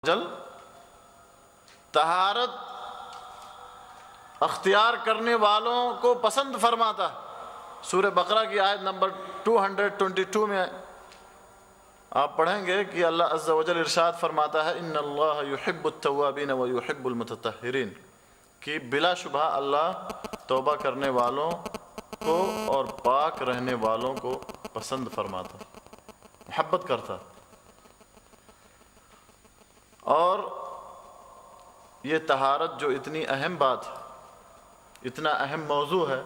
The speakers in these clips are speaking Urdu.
جل طہارت اختیار کرنے والوں کو پسند فرماتا ہے۔ سورہ بقرہ کی آیت نمبر 222 میں آپ پڑھیں گے کہ اللہ عز و جل ارشاد فرماتا ہے ان اللہ یحب التوابین و یحب المتطہرین، کہ بلا شبہ اللہ توبہ کرنے والوں کو اور پاک رہنے والوں کو پسند فرماتا، محبت کرتا۔ اور یہ طہارت جو اتنی اہم بات ہے، اتنا اہم موضوع ہے،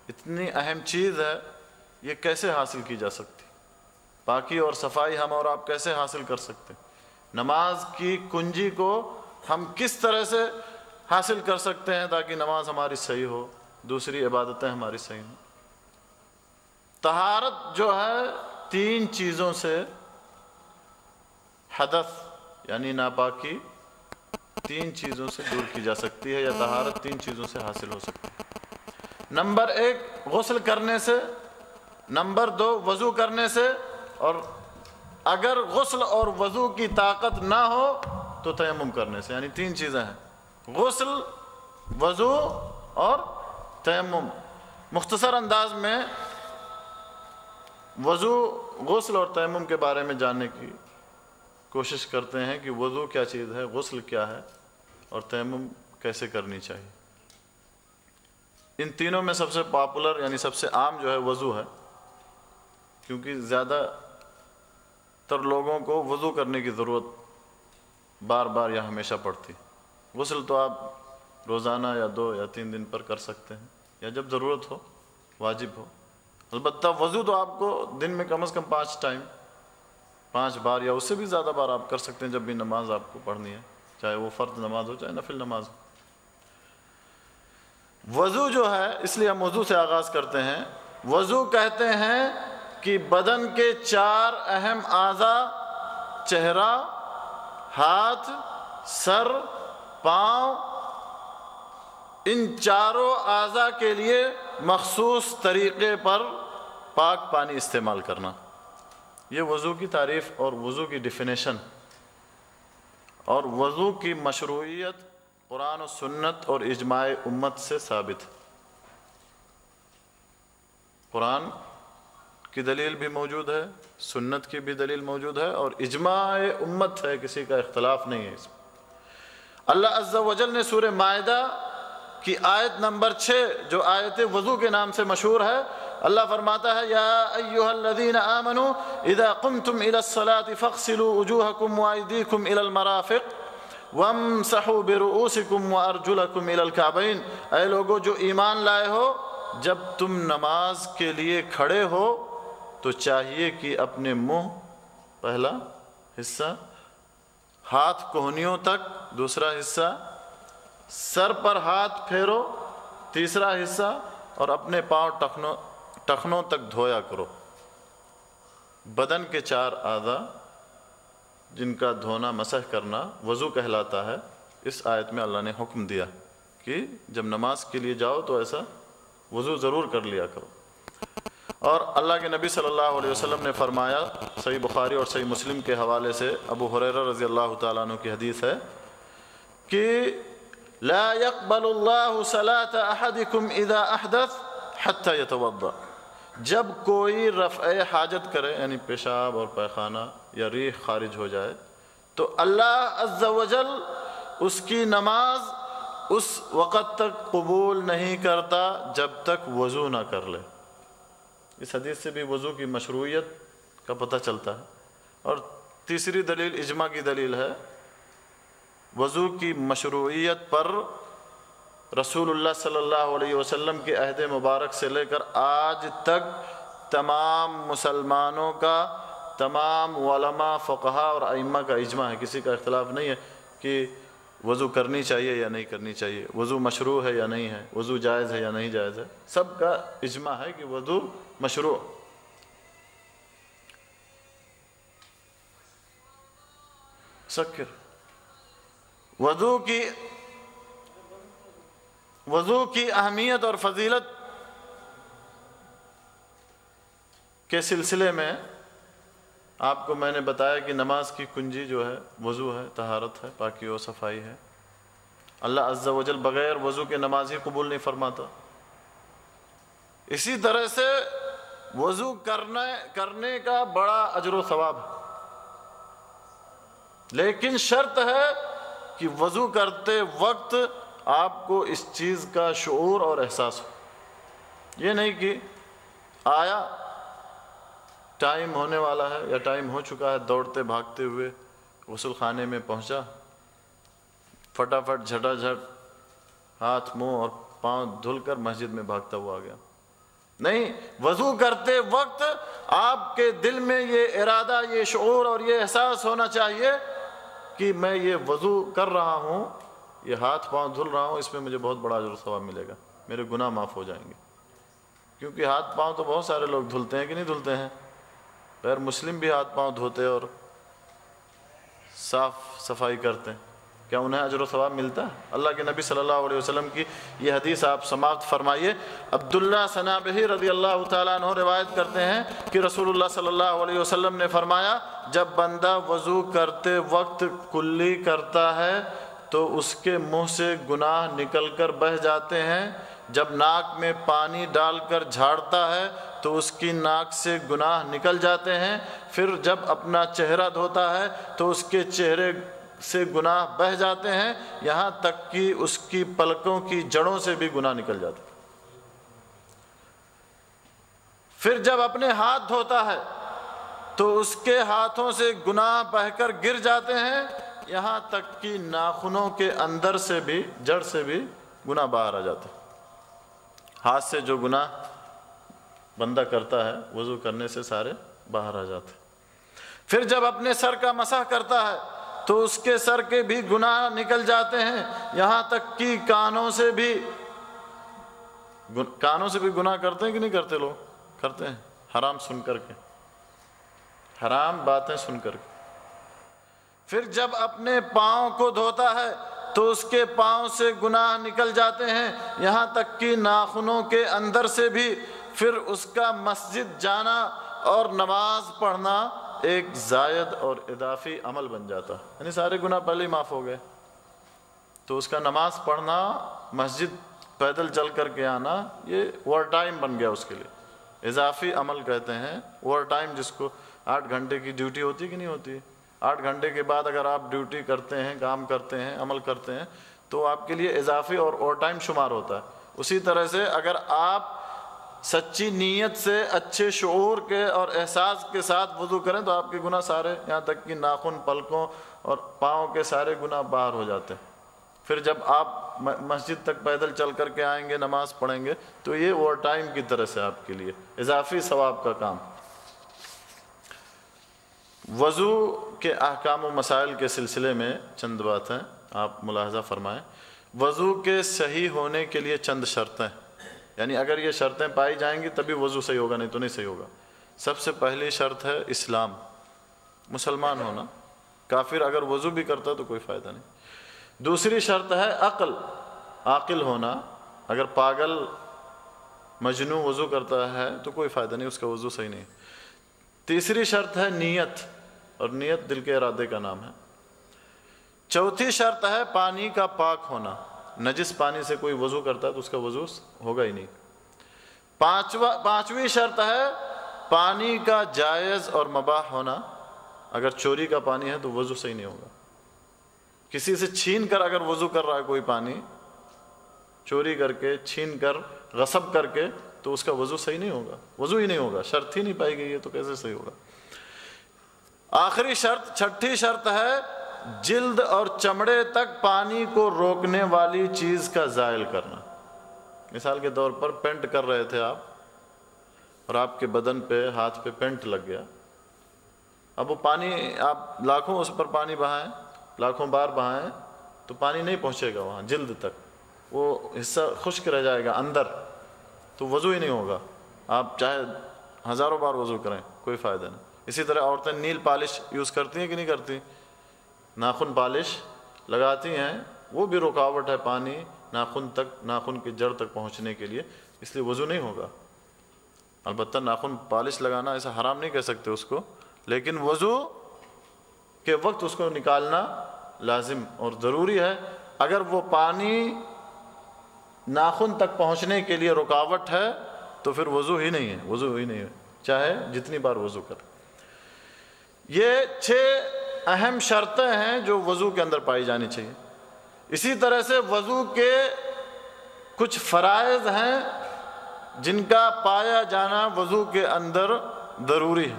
اتنی اہم چیز ہے، یہ کیسے حاصل کی جا سکتی؟ پاکی اور صفائی ہم اور آپ کیسے حاصل کر سکتے؟ نماز کی کنجی کو ہم کس طرح سے حاصل کر سکتے ہیں تاکہ نماز ہماری صحیح ہو، دوسری عبادتیں ہماری صحیح ہوں؟ طہارت جو ہے 3 چیزوں سے، حدث یعنی ناپاکی 3 چیزوں سے دور کی جا سکتی ہے، یا طہارت 3 چیزوں سے حاصل ہو سکتی ہے۔ نمبر 1 غسل کرنے سے، نمبر 2 وضو کرنے سے، اور اگر غسل اور وضو کی طاقت نہ ہو تو تیمم کرنے سے، یعنی 3 چیزیں ہیں، غسل، وضو اور تیمم۔ مختصر انداز میں وضو، غسل اور تیمم کے بارے میں جاننے کی کوشش کرتے ہیں کہ وضو کیا چیز ہے، غسل کیا ہے، اور تیمم کیسے کرنی چاہیے۔ ان تینوں میں سب سے پاپولر یعنی سب سے عام جو ہے وضو ہے، کیونکہ زیادہ تر لوگوں کو وضو کرنے کی ضرورت بار بار یا ہمیشہ پڑتی۔ غسل تو آپ روزانہ یا 2 یا 3 دن پر کر سکتے ہیں، یا جب ضرورت ہو، واجب ہو۔ البتہ وضو تو آپ کو دن میں کم از کم 5 بار یا اس سے بھی زیادہ بار آپ کر سکتے ہیں جب بھی نماز آپ کو پڑھنی ہے، چاہے وہ فرض نماز ہو چاہے نفل نماز ہو۔ وضو جو ہے، اس لیے ہم وضو سے آغاز کرتے ہیں۔ وضو کہتے ہیں کہ بدن کے 4 اہم اعضاء، چہرہ، ہاتھ، سر، پاؤں، ان چاروں اعضاء کے لیے مخصوص طریقے پر پاک پانی استعمال کرنا، یہ وضو کی تعریف اور وضو کی ڈیفینیشن اور وضو کی مشروعیت قرآن و سنت اور اجماع امت سے ثابت ہے۔ قرآن کی دلیل بھی موجود ہے، سنت کی بھی دلیل موجود ہے، اور اجماع امت ہے، کسی کا اختلاف نہیں ہے اس میں۔ اللہ عز و جل نے سورہ مائدہ کی آیت نمبر 6 جو آیت وضو کے نام سے مشہور ہے، اللہ فرماتا ہے یا ایھا الذین آمنوا اذا قمتم الى الصلاة فاغسلوا وجوہکم وایدیکم الى المرافق وامسحوا برؤوسکم وارجلکم الى الکعبین، اے لوگو جو ایمان لائے ہو، جب تم نماز کے لیے کھڑے ہو تو چاہیے کہ اپنے منہ پہلا حصہ، ہاتھ کوہنیوں تک دوسرا حصہ، سر پر ہاتھ پھیرو تیسرا حصہ، اور اپنے پاؤں ٹخنوں تک دھویا کرو۔ بدن کے 4 اعضاء جن کا دھونا، مسح کرنا وضو کہلاتا ہے۔ اس آیت میں اللہ نے حکم دیا کہ جب نماز کے لیے جاؤ تو ایسا وضو ضرور کر لیا کرو۔ اور اللہ کے نبی صلی اللہ علیہ وسلم نے فرمایا، صحیح بخاری اور صحیح مسلم کے حوالے سے ابو ہریرہ رضی اللہ تعالیٰ عنہ کی حدیث ہے کہ لا يقبل اللہ صلاة احدکم اذا احدث حتی یتوضأ، جب کوئی رفع حاجت کرے یعنی پیشاب اور پیخانہ یا ریح خارج ہو جائے تو اللہ عز و جل اس کی نماز اس وقت تک قبول نہیں کرتا جب تک وضو نہ کر لے۔ اس حدیث سے بھی وضو کی مشروعیت کا پتہ چلتا ہے۔ اور تیسری دلیل اجماع کی دلیل ہے۔ وضو کی مشروعیت پر رسول اللہ صلی اللہ علیہ وسلم کے عہد مبارک سے لے کر آج تک تمام مسلمانوں کا، تمام علماء، فقہاء اور ائمہ کا اجماع ہے، کسی کا اختلاف نہیں ہے کہ وضو کرنی چاہیے یا نہیں کرنی چاہیے، وضو مشروع ہے یا نہیں ہے، وضو جائز ہے یا نہیں جائز ہے، سب کا اجماع ہے کہ وضو مشروع۔ سکر وضو کی اہمیت اور فضیلت کے سلسلے میں آپ کو میں نے بتایا کہ نماز کی کنجی جو ہے وضو ہے، طہارت ہے، پاکی و صفائی ہے۔ اللہ عز و جل بغیر وضو کے نماز ہی قبول نہیں فرماتا۔ اسی طرح سے وضو کرنے کا بڑا اجر و ثواب ہے، لیکن شرط ہے کہ وضو کرتے وقت آپ کو اس چیز کا شعور اور احساس ہو۔ یہ نہیں کہ آیا، ٹائم ہونے والا ہے یا ٹائم ہو چکا ہے، دوڑتے بھاگتے ہوئے غسل خانے میں پہنچا، فٹافٹ جھٹا جھٹ ہاتھ منہ اور پاؤں دھل کر مسجد میں بھاگتا ہوا آ گیا۔ نہیں، وضو کرتے وقت آپ کے دل میں یہ ارادہ، یہ شعور اور یہ احساس ہونا چاہیے کہ میں یہ وضو کر رہا ہوں، یہ ہاتھ پاؤں دھل رہا ہوں، اس میں مجھے بہت بڑا اجر و ثواب ملے گا، میرے گناہ معاف ہو جائیں گے۔ کیونکہ ہاتھ پاؤں تو بہت سارے لوگ دھلتے ہیں کہ نہیں دھلتے ہیں، غیر مسلم بھی ہاتھ پاؤں دھوتے اور صاف صفائی کرتے ہیں، کیا انہیں اجر و ثواب ملتا ہے؟ اللہ کے نبی صلی اللہ علیہ وسلم کی یہ حدیث آپ سماعت فرمائیے۔ عبداللہ سنابحی رضی اللہ تعالیٰ عنہ روایت کرتے ہیں کہ رسول اللہ صلی اللہ علیہ وسلم نے فرمایا، جب بندہ وضو کرتے وقت کلی کرتا ہے تو اس کے منہ سے گناہ نکل کر بہہ جاتے ہیں، جب ناک میں پانی ڈال کر جھاڑتا ہے تو اس کی ناک سے گناہ نکل جاتے ہیں، پھر جب اپنا چہرہ دھوتا ہے تو اس کے چہرے سے گناہ بہہ جاتے ہیں، یہاں تک کہ اس کی پلکوں کی جڑوں سے بھی گناہ نکل جاتے ہیں۔ پھر جب اپنے ہاتھ دھوتا ہے تو اس کے ہاتھوں سے گناہ بہہ کر گر جاتے ہیں، یہاں تک کہ ناخنوں کے اندر سے بھی، جڑ سے بھی گناہ باہر آ جاتے ہیں۔ ہاتھ سے جو گناہ بندہ کرتا ہے وضو کرنے سے سارے باہر آ جاتے ہیں۔ پھر جب اپنے سر کا مسح کرتا ہے تو اس کے سر کے بھی گناہ نکل جاتے ہیں، یہاں تک کہ کانوں سے بھی گناہ کرتے ہیں کہ نہیں کرتے؟ لوگ کرتے ہیں، حرام سن کر کے، حرام باتیں سن کر کے۔ پھر جب اپنے پاؤں کو دھوتا ہے تو اس کے پاؤں سے گناہ نکل جاتے ہیں، یہاں تک کہ ناخنوں کے اندر سے بھی۔ پھر اس کا مسجد جانا اور نماز پڑھنا ایک زائد اور اضافی عمل بن جاتا، یعنی سارے گناہ پہلے ہی معاف ہو گئے، تو اس کا نماز پڑھنا، مسجد پیدل چل کر کے آنا، یہ اوور ٹائم بن گیا اس کے لیے، اضافی عمل کہتے ہیں اوور ٹائم، جس کو 8 گھنٹے کی ڈیوٹی ہوتی کہ نہیں ہوتی؟ 8 گھنٹے کے بعد اگر آپ ڈیوٹی کرتے ہیں، کام کرتے ہیں، عمل کرتے ہیں تو آپ کے لیے اضافی اور اوور ٹائم شمار ہوتا ہے۔ اسی طرح سے اگر آپ سچی نیت سے، اچھے شعور کے اور احساس کے ساتھ وضو کریں تو آپ کے گناہ سارے، یہاں تک کہ ناخن، پلکوں اور پاؤں کے سارے گناہ باہر ہو جاتے ہیں۔ پھر جب آپ مسجد تک پیدل چل کر کے آئیں گے، نماز پڑھیں گے تو یہ اوور ٹائم کی طرح سے آپ کے لیے اضافی ثواب کا کام۔ وضو کے احکام و مسائل کے سلسلے میں چند باتیں آپ ملاحظہ فرمائیں۔ وضو کے صحیح ہونے کے لیے چند شرطیں، یعنی اگر یہ شرطیں پائی جائیں گی تبھی وضو صحیح ہوگا، نہیں تو نہیں صحیح ہوگا۔ سب سے پہلی شرط ہے اسلام، مسلمان ہونا۔ کافر اگر وضو بھی کرتا تو کوئی فائدہ نہیں۔ دوسری شرط ہے عاقل ہونا، اگر پاگل مجنون وضو کرتا ہے تو کوئی فائدہ نہیں، اس کا وضو صحیح نہیں۔ تیسری شرط ہے نیت، اور نیت دل کے ارادے کا نام ہے۔ چوتھی شرط ہے پانی کا پاک ہونا، نجس پانی سے کوئی وضو کرتا ہے تو اس کا وضو ہوگا ہی نہیں۔ پانچویں شرط ہے پانی کا جائز اور مباح ہونا، اگر چوری کا پانی ہے تو وضو صحیح نہیں ہوگا۔ کسی سے چھین کر اگر وضو کر رہا ہے کوئی پانی، چوری کر کے، چھین کر، غصب کر کے، تو اس کا وضو صحیح نہیں ہوگا، وضو ہی نہیں ہوگا، شرط ہی نہیں پائی گئی ہے تو کیسے صحیح ہوگا۔ آخری شرط، چھٹی شرط ہے جلد اور چمڑے تک پانی کو روکنے والی چیز کا زائل کرنا۔ مثال کے طور پر پینٹ کر رہے تھے آپ اور آپ کے بدن پہ، ہاتھ پہ پینٹ لگ گیا، اب وہ پانی آپ لاکھوں اس پر پانی بہائیں، لاکھوں بار بہائیں تو پانی نہیں پہنچے گا وہاں جلد تک، وہ حصہ خشک رہ جائے گا اندر، تو وضو ہی نہیں ہوگا، آپ چاہے ہزاروں بار وضو کریں کوئی فائدہ نہیں۔ اسی طرح عورتیں نیل پالش یوز کرتی ہیں کہ نہیں کرتی؟ ناخن پالش لگاتی ہیں، وہ بھی رکاوٹ ہے پانی ناخن تک، ناخن کی جڑ تک پہنچنے کے لیے، اس لیے وضو نہیں ہوگا۔ البتہ ناخن پالش لگانا ایسا حرام نہیں کہہ سکتے اس کو، لیکن وضو کے وقت اس کو نکالنا لازم اور ضروری ہے. اگر وہ پانی ناخن تک پہنچنے کے لیے رکاوٹ ہے تو پھر وضو ہی نہیں ہے، وضو ہی نہیں ہے، چاہے جتنی بار وضو کرے. یہ 6 اہم شرطیں ہیں جو وضو کے اندر پائی جانی چاہیے. اسی طرح سے وضو کے کچھ فرائض ہیں جن کا پایا جانا وضو کے اندر ضروری ہے.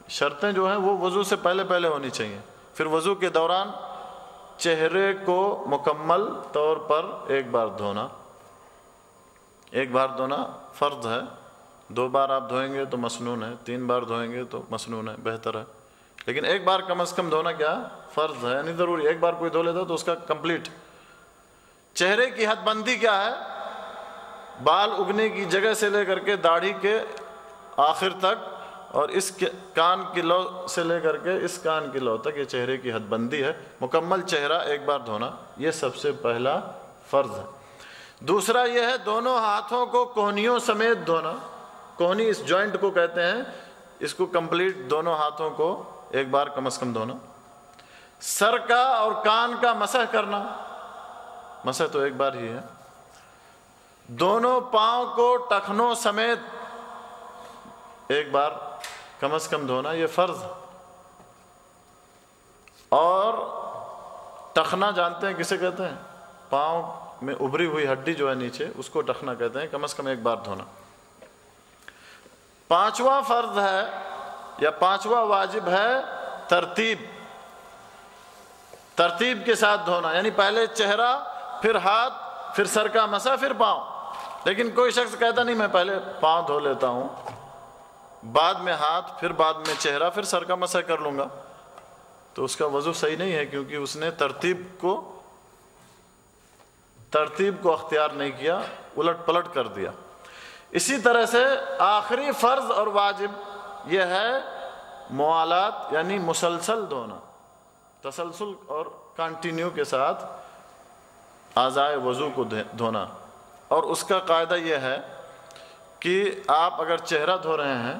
شرطیں جو ہیں وہ وضو سے پہلے ہونی چاہیے. پھر وضو کے دوران چہرے کو مکمل طور پر ایک بار دھونا. ایک بار دھونا فرض ہے، 2 بار آپ دھوئیں گے تو مسنون ہے، 3 بار دھوئیں گے تو مسنون ہے، بہتر ہے. لیکن ایک بار کم از کم دھونا کیا فرض ہے، یعنی ضروری. ایک بار کوئی دھو لیتا تو اس کا کمپلیٹ. چہرے کی حد بندی کیا ہے؟ بال اگنے کی جگہ سے لے کر کے داڑھی کے آخر تک، اور اس کان کی لو سے لے کر کے اس کان کی لو تک، یہ چہرے کی حد بندی ہے. مکمل چہرہ ایک بار دھونا، یہ سب سے پہلا فرض ہے. دوسرا یہ ہے دونوں ہاتھوں کو کوہنیوں سمیت دھونا. کوہنی اس جوائنٹ کو کہتے ہیں، اس کو کمپلیٹ دونوں ہاتھوں کو ایک بار کم از کم دھونا. سر کا اور کان کا مسح کرنا، مسح تو ایک بار ہی ہے. دونوں پاؤں کو ٹخنوں سمیت ایک بار کم از کم دھونا، یہ فرض ہے. اور ٹخنا جانتے ہیں کسے کہتے ہیں؟ پاؤں میں ابھری ہوئی ہڈی جو ہے نیچے، اس کو ٹخنا کہتے ہیں. کم از کم ایک بار دھونا. 5واں فرض ہے یا 5واں واجب ہے ترتیب کے ساتھ دھونا، یعنی پہلے چہرہ، پھر ہاتھ، پھر سر کا مسح، پھر پاؤں. لیکن کوئی شخص کہتا نہیں میں پہلے پاؤں دھو لیتا ہوں، بعد میں ہاتھ، پھر بعد میں چہرہ، پھر سر کا مسح کر لوں گا، تو اس کا وضو صحیح نہیں ہے، کیونکہ اس نے ترتیب کو اختیار نہیں کیا، الٹ پلٹ کر دیا. اسی طرح سے آخری فرض اور واجب یہ ہے موالات، یعنی مسلسل دھونا، تسلسل اور کنٹینیو کے ساتھ اعضائے وضو کو دھونا. اور اس کا قاعدہ یہ ہے کہ آپ اگر چہرہ دھو رہے ہیں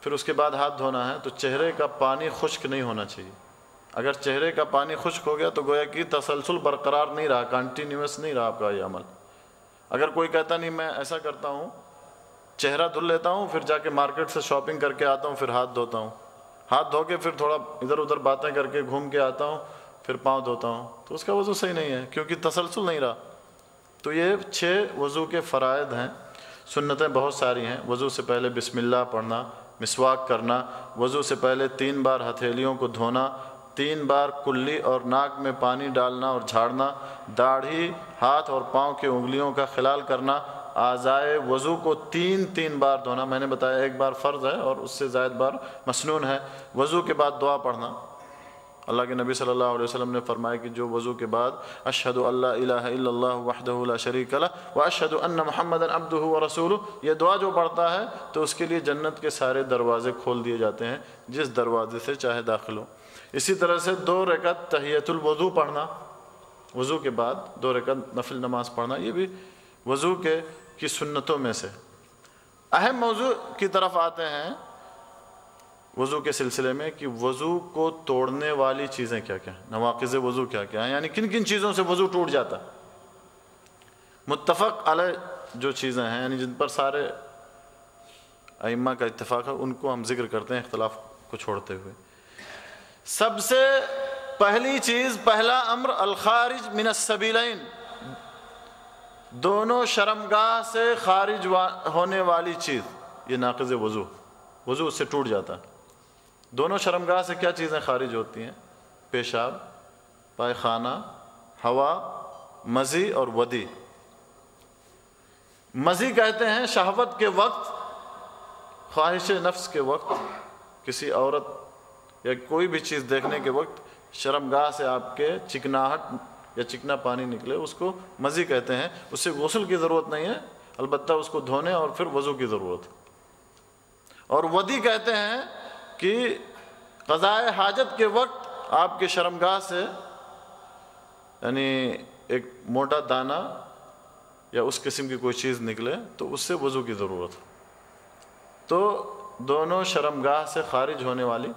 پھر اس کے بعد ہاتھ دھونا ہے تو چہرے کا پانی خشک نہیں ہونا چاہیے. اگر چہرے کا پانی خشک ہو گیا تو گویا کہ تسلسل برقرار نہیں رہا، کنٹینیوس نہیں رہا آپ کا یہ عمل. اگر کوئی کہتا نہیں میں ایسا کرتا ہوں، چہرہ دھل لیتا ہوں، پھر جا کے مارکیٹ سے شاپنگ کر کے آتا ہوں، پھر ہاتھ دھوتا ہوں، ہاتھ دھو کے پھر تھوڑا ادھر ادھر باتیں کر کے گھوم کے آتا ہوں، پھر پاؤں دھوتا ہوں، تو اس کا وضو صحیح نہیں ہے، کیونکہ تسلسل نہیں رہا. تو یہ 6 وضو کے فرائض ہیں. سنتیں بہت ساری ہیں. وضو سے پہلے بسم اللہ پڑھنا، مسواک کرنا، وضو سے پہلے 3 بار ہتھیلیوں کو دھونا، 3 بار کلی اور ناک میں پانی ڈالنا اور جھاڑنا، داڑھی، ہاتھ اور پاؤں کی انگلیوں کا خلال کرنا، اعضائے وضو کو 3 بار دھونا. میں نے بتایا ایک بار فرض ہے اور اس سے زائد بار مسنون ہے. وضو کے بعد دعا پڑھنا. اللہ کے نبی صلی اللہ علیہ وسلم نے فرمایا کہ جو وضو کے بعد اشہد ان لا الہ الا اللہ وحدہ لا شریک لہ واشہد ان محمدا عبدہ ورسولہ، یہ دعا جو پڑھتا ہے تو اس کے لیے جنت کے سارے دروازے کھول دیے جاتے ہیں، جس دروازے سے چاہے داخل ہو. اسی طرح سے 2 رکعت تحیۃ الوضو پڑھنا، وضو کے بعد 2 رکعت نفل نماز پڑھنا، یہ بھی وضو کی سنتوں میں سے. اہم موضوع کی طرف آتے ہیں وضو کے سلسلے میں کہ وضو کو توڑنے والی چیزیں کیا کیا ہیں، نواقض وضو کیا کیا ہیں، یعنی کن کن چیزوں سے وضو ٹوٹ جاتا ہے. متفق علیہ جو چیزیں ہیں، یعنی جن پر سارے ائمہ کا اتفاق ہے، ان کو ہم ذکر کرتے ہیں اختلاف کو چھوڑتے ہوئے. سب سے پہلی چیز، پہلا امر، الخارج من السبیلین، دونوں شرمگاہ سے خارج ہونے والی چیز، یہ ناقض وضو اس سے ٹوٹ جاتا ہے. دونوں شرمگاہ سے کیا چیزیں خارج ہوتی ہیں؟ پیشاب، پائخانہ، ہوا، مزی اور ودی. مزی کہتے ہیں شہوت کے وقت، خواہش نفس کے وقت، کسی عورت یا کوئی بھی چیز دیکھنے کے وقت شرمگاہ سے آپ کے چکناہٹ یا چکنا پانی نکلے، اس کو مزی کہتے ہیں. اس سے غسل کی ضرورت نہیں ہے، البتہ اس کو دھونے اور پھر وضو کی ضرورت. اور ودی کہتے ہیں کہ قضاء حاجت کے وقت آپ کے شرمگاہ سے یعنی ایک موٹا دانہ یا اس قسم کی کوئی چیز نکلے تو اس سے وضو کی ضرورت. تو دونوں شرمگاہ سے خارج ہونے والی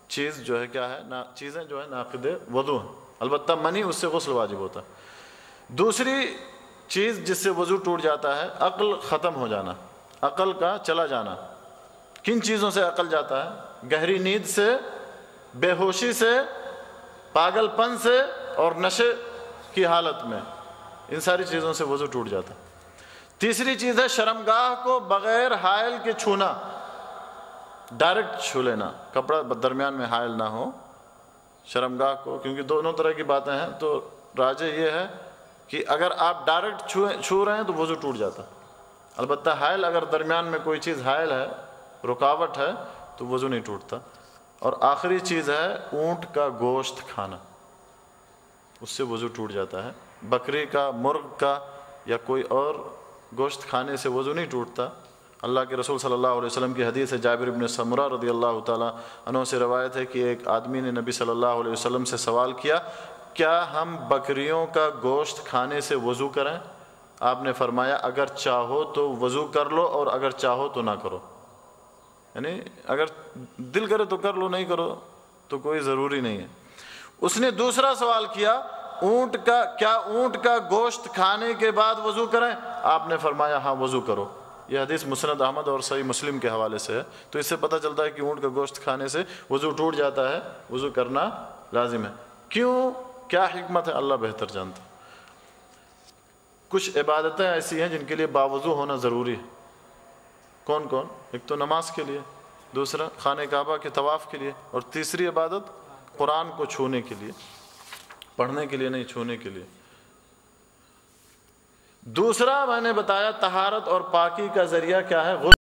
چیز جو ہے کیا ہے، چیزیں جو ہے ناقد وضو ہیں، البتہ منی اس سے غسل واجب ہوتا ہے۔ دوسری چیز جس سے وضو ٹوٹ جاتا ہے عقل ختم ہو جانا، عقل کا چلا جانا۔ کن چیزوں سے عقل جاتا ہے؟ گہری نیند سے، بے ہوشی سے، پاگل پن سے اور نشے کی حالت میں، ان ساری چیزوں سے وضو ٹوٹ جاتا ہے۔ تیسری چیز ہے شرمگاہ کو بغیر حائل کے چھونا، ڈائریکٹ چھو لینا، کپڑا درمیان میں حائل نہ ہو شرمگاہ کو، کیونکہ دونوں طرح کی باتیں ہیں، تو راجح یہ ہے کہ اگر آپ ڈائریکٹ چھو رہے ہیں تو وضو ٹوٹ جاتا ہے، البتہ حائل اگر درمیان میں کوئی چیز حائل ہے، رکاوٹ ہے، تو وضو نہیں ٹوٹتا۔ اور آخری چیز ہے اونٹ کا گوشت کھانا، اس سے وضو ٹوٹ جاتا ہے۔ بکری کا، مرغ کا یا کوئی اور گوشت کھانے سے وضو نہیں ٹوٹتا۔ اللہ کے رسول صلی اللہ علیہ وسلم کی حدیث ہے، جابر بن سمرہ رضی اللہ تعالیٰ عنہ سے روایت ہے کہ ایک آدمی نے نبی صلی اللہ علیہ وسلم سے سوال کیا، کیا ہم بکریوں کا گوشت کھانے سے وضو کریں؟ آپ نے فرمایا اگر چاہو تو وضو کر لو اور اگر چاہو تو نہ کرو، یعنی اگر دل کرے تو کر لو، نہیں کرو تو کوئی ضروری نہیں ہے۔ اس نے دوسرا سوال کیا، کیا اونٹ کا گوشت کھانے کے بعد وضو کریں؟ آپ نے فرمایا ہاں وضو کرو۔ یہ حدیث مسند احمد اور صحیح مسلم کے حوالے سے ہے، تو اس سے پتہ چلتا ہے کہ اونٹ کا گوشت کھانے سے وضو ٹوٹ جاتا ہے، وضو کرنا لازم ہے۔ کیوں؟ کیا حکمت ہے؟ اللہ بہتر جانتا ہے۔ کچھ عبادتیں ایسی ہیں جن کے لیے باوضو ہونا ضروری ہے۔ کون کون؟ ایک تو نماز کے لیے، دوسرا خانہ کعبہ کے طواف کے لیے، اور تیسری عبادت قرآن کو چھونے کے لیے، پڑھنے کے لیے نہیں، چھونے کے لیے۔ دوسرا میں نے بتایا طہارت اور پاکی کا ذریعہ کیا ہے؟ غسل۔